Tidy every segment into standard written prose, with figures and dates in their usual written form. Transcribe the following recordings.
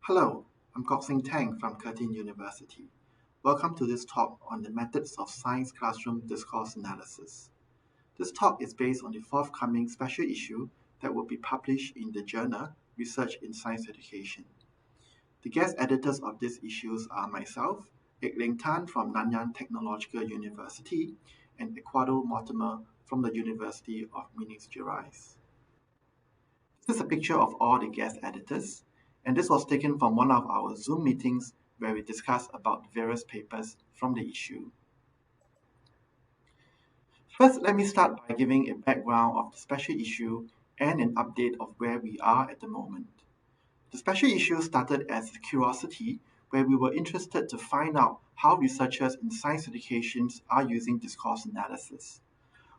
Hello, I'm Kok-Sing Tang from Deakin University. Welcome to this talk on the methods of Science Classroom Discourse Analysis. This talk is based on the forthcoming special issue that will be published in the journal Research in Science Education. The guest editors of these issues are myself, Aik-Ling from Nanyang Technological University, and Eduardo Mortimer from the University of Minas Gerais. This is a picture of all the guest editors, and this was taken from one of our Zoom meetings where we discussed about various papers from the issue. First, let me start by giving a background of the special issue and an update of where we are at the moment. The special issue started as a curiosity where we were interested to find out how researchers in science education are using discourse analysis.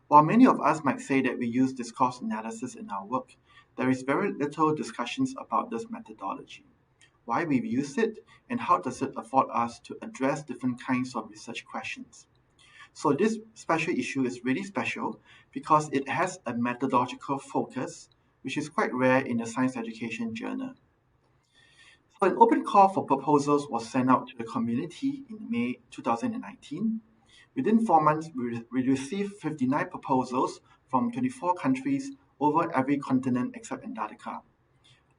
While many of us might say that we use discourse analysis in our work, there is very little discussions about this methodology, why we use it, and how does it afford us to address different kinds of research questions. So this special issue is really special because it has a methodological focus, which is quite rare in the science education journal. So an open call for proposals was sent out to the community in May 2019. Within 4 months, we received 59 proposals from 24 countries over every continent except Antarctica.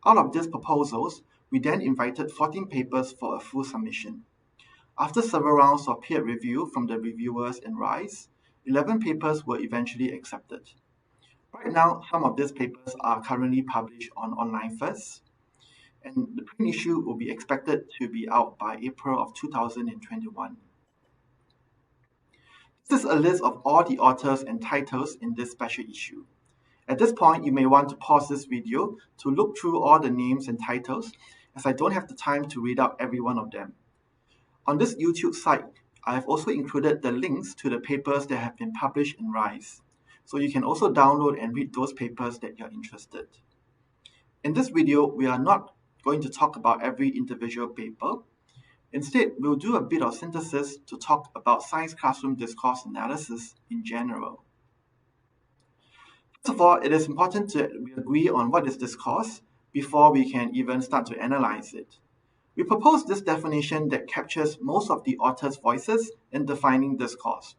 Out of these proposals, we then invited 14 papers for a full submission. After several rounds of peer review from the reviewers and RISE, 11 papers were eventually accepted. Right now, some of these papers are currently published on Online First, and the print issue will be expected to be out by April of 2021. This is a list of all the authors and titles in this special issue. At this point, you may want to pause this video to look through all the names and titles, as I don't have the time to read out every one of them. On this YouTube site, I have also included the links to the papers that have been published in RISE, so you can also download and read those papers that you're interested. In this video, we are not going to talk about every individual paper. Instead, we'll do a bit of synthesis to talk about science classroom discourse analysis in general. First of all, it is important that we agree on what is discourse before we can even start to analyze it. We propose this definition that captures most of the author's voices in defining discourse.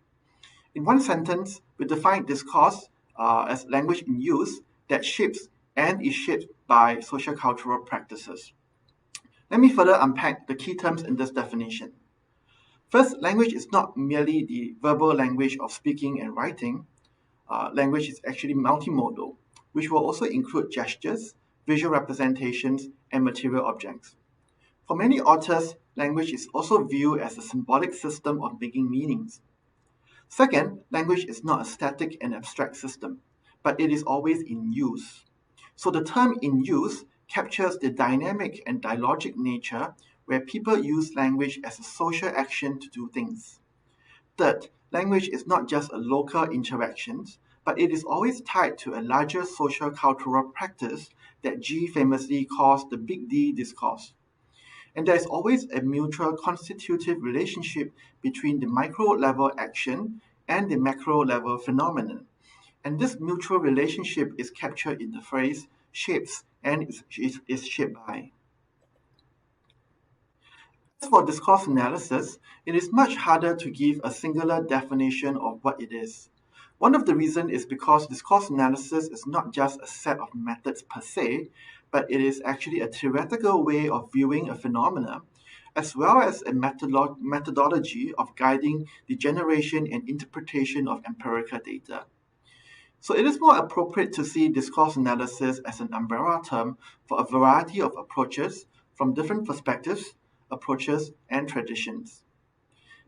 In one sentence, we define discourse as language in use that shapes and is shaped by sociocultural practices. Let me further unpack the key terms in this definition. First, language is not merely the verbal language of speaking and writing. Language is actually multimodal, which will also include gestures, visual representations, and material objects. For many authors, language is also viewed as a symbolic system of making meanings. Second, language is not a static and abstract system, but it is always in use. So the term in use captures the dynamic and dialogic nature where people use language as a social action to do things. Third, language is not just a local interaction, but it is always tied to a larger social cultural practice that G famously calls the Big D discourse. And there is always a mutual constitutive relationship between the micro-level action and the macro-level phenomenon. And this mutual relationship is captured in the phrase shapes and is shaped by. As for discourse analysis, it is much harder to give a singular definition of what it is. One of the reasons is because discourse analysis is not just a set of methods per se, but it is actually a theoretical way of viewing a phenomena, as well as a methodology of guiding the generation and interpretation of empirical data. So it is more appropriate to see discourse analysis as an umbrella term for a variety of approaches from different perspectives, approaches, and traditions.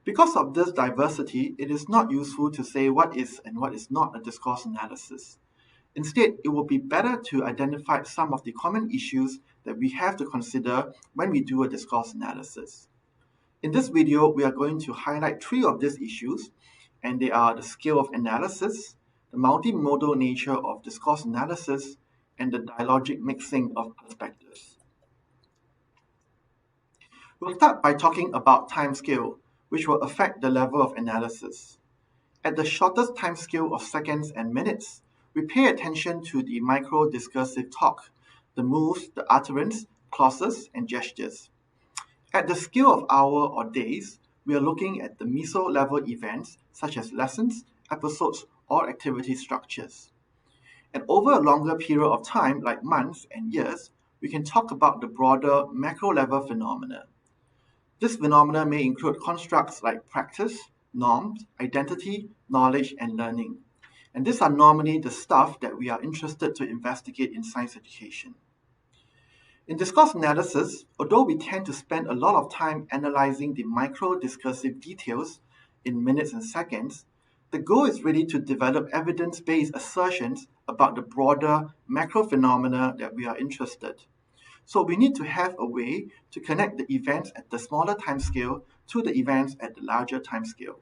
Because of this diversity, it is not useful to say what is and what is not a discourse analysis. Instead, it will be better to identify some of the common issues that we have to consider when we do a discourse analysis. In this video, we are going to highlight 3 of these issues, and they are the scale of analysis, the multimodal nature of discourse analysis, and the dialogic mixing of perspectives. We'll start by talking about timescale, which will affect the level of analysis. At the shortest timescale of seconds and minutes, we pay attention to the micro-discursive talk, the moves, the utterance, clauses, and gestures. At the scale of hour or days, we are looking at the meso-level events such as lessons, episodes, or activity structures. And over a longer period of time, like months and years, we can talk about the broader macro-level phenomena. This phenomena may include constructs like practice, norms, identity, knowledge, and learning. And these are normally the stuff that we are interested to investigate in science education. In discourse analysis, although we tend to spend a lot of time analyzing the micro-discursive details in minutes and seconds, the goal is really to develop evidence-based assertions about the broader macro phenomena that we are interested. So we need to have a way to connect the events at the smaller timescale to the events at the larger timescale.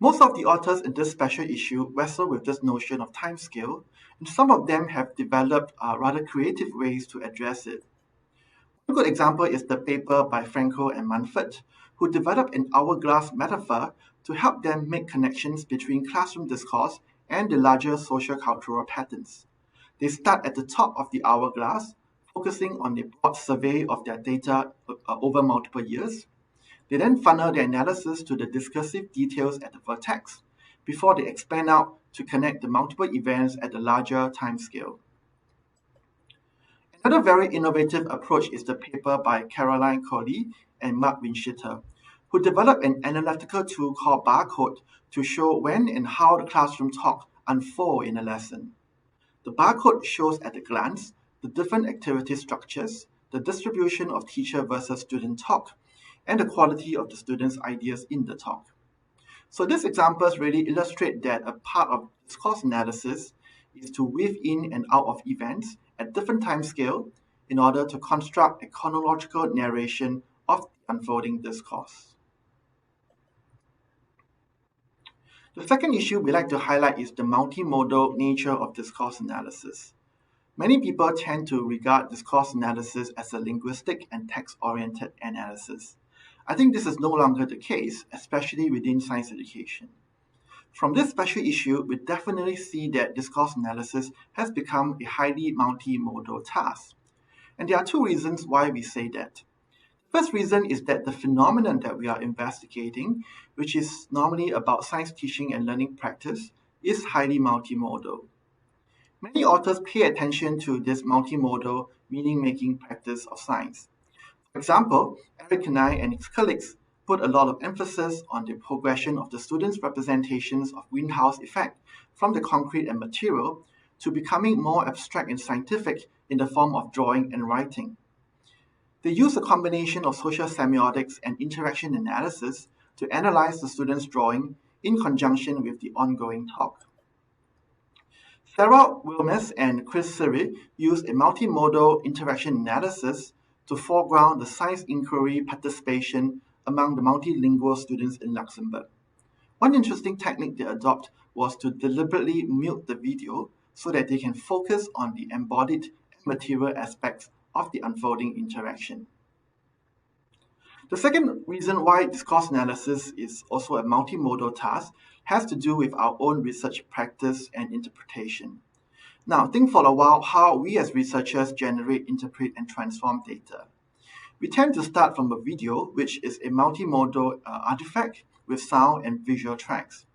Most of the authors in this special issue wrestle with this notion of timescale, and some of them have developed rather creative ways to address it. One good example is the paper by Franco and Munford, who developed an hourglass metaphor to help them make connections between classroom discourse and the larger social-cultural patterns. They start at the top of the hourglass, focusing on a broad survey of their data over multiple years. They then funnel their analysis to the discursive details at the vertex before they expand out to connect the multiple events at the larger timescale. Another very innovative approach is the paper by Caroline Coley and Mark Winchester, who developed an analytical tool called barcode to show when and how the classroom talk unfold in a lesson. The barcode shows at a glance the different activity structures, the distribution of teacher versus student talk, and the quality of the students' ideas in the talk. So these examples really illustrate that a part of discourse analysis is to weave in and out of events at different timescales in order to construct a chronological narration of the unfolding discourse. The second issue we like to highlight is the multimodal nature of discourse analysis. Many people tend to regard discourse analysis as a linguistic and text-oriented analysis. I think this is no longer the case, especially within science education. From this special issue, we definitely see that discourse analysis has become a highly multimodal task. And there are two reasons why we say that. The first reason is that the phenomenon that we are investigating, which is normally about science teaching and learning practice, is highly multimodal. Many authors pay attention to this multimodal meaning-making practice of science. For example, Eric Knight and his colleagues put a lot of emphasis on the progression of the students' representations of greenhouse effect from the concrete and material to becoming more abstract and scientific in the form of drawing and writing. They use a combination of social semiotics and interaction analysis to analyze the students' drawing in conjunction with the ongoing talk. Sarah Wilmes and Chris Siri use a multimodal interaction analysis to foreground the science inquiry participation among the multilingual students in Luxembourg. One interesting technique they adopt was to deliberately mute the video so that they can focus on the embodied and material aspects of the unfolding interaction. The second reason why discourse analysis is also a multimodal task has to do with our own research practice and interpretation. Now, think for a while how we as researchers generate, interpret, and transform data. We tend to start from a video, which is a multimodal artifact with sound and visual tracks.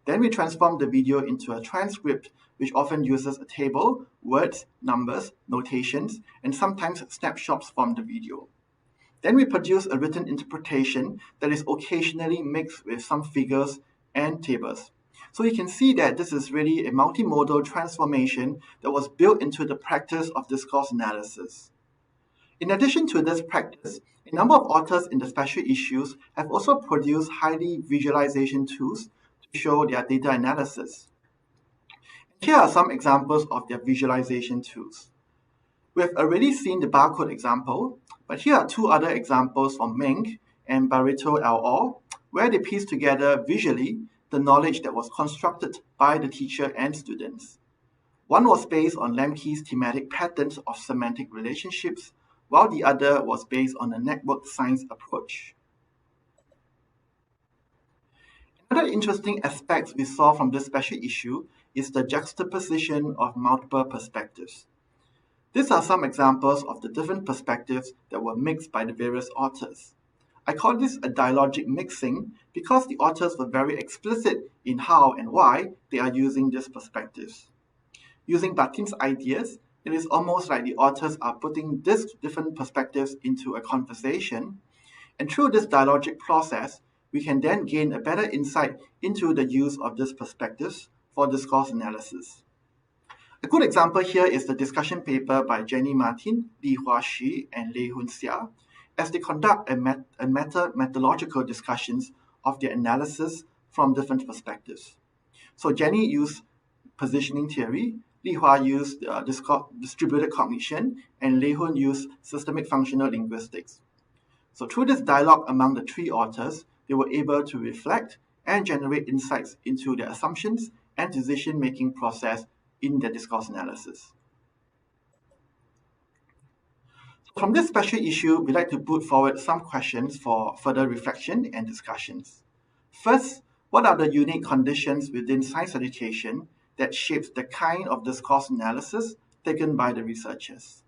Then we transform the video into a transcript, which often uses a table, words, numbers, notations, and sometimes snapshots from the video. Then we produce a written interpretation that is occasionally mixed with some figures and tables. So you can see that this is really a multimodal transformation that was built into the practice of discourse analysis. In addition to this practice, a number of authors in the special issues have also produced highly visualization tools to show their data analysis. Here are some examples of their visualization tools. We have already seen the barcode example, but here are two other examples from Mink and Barreto et al., where they piece together visually the knowledge that was constructed by the teacher and students. One was based on Lemke's thematic patterns of semantic relationships, while the other was based on a network science approach. Another interesting aspect we saw from this special issue is the juxtaposition of multiple perspectives. These are some examples of the different perspectives that were mixed by the various authors. I call this a dialogic mixing because the authors were very explicit in how and why they are using these perspectives. Using Deakin's ideas, it is almost like the authors are putting these different perspectives into a conversation, and through this dialogic process, we can then gain a better insight into the use of these perspectives for discourse analysis. A good example here is the discussion paper by Jenny Martin, Li Hua-Shi, and Lei Hun-Xia, as they conduct a methodological discussions of their analysis from different perspectives. So Jenny used positioning theory, Li Hua used distributed cognition, and Lei Hun used systemic functional linguistics. So through this dialogue among the three authors, they were able to reflect and generate insights into their assumptions and decision-making process in their discourse analysis. From this special issue, we'd like to put forward some questions for further reflection and discussions. First, what are the unique conditions within science education that shapes the kind of discourse analysis taken by the researchers?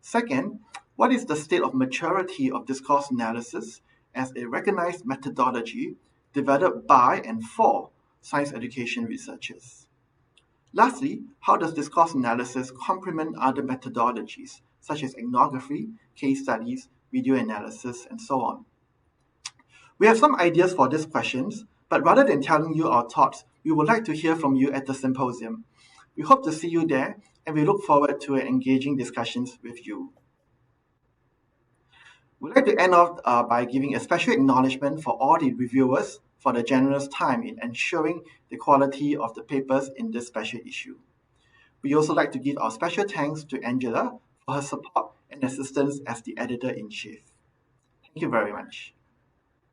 Second, what is the state of maturity of discourse analysis as a recognized methodology developed by and for science education researchers? Lastly, how does discourse analysis complement other methodologies, such as ethnography, case studies, video analysis, and so on? We have some ideas for these questions, but rather than telling you our thoughts, we would like to hear from you at the symposium. We hope to see you there, and we look forward to engaging discussions with you. We'd like to end off by giving a special acknowledgement for all the reviewers for the generous time in ensuring the quality of the papers in this special issue. We also like to give our special thanks to Angela for her support and assistance as the editor-in-chief. Thank you very much.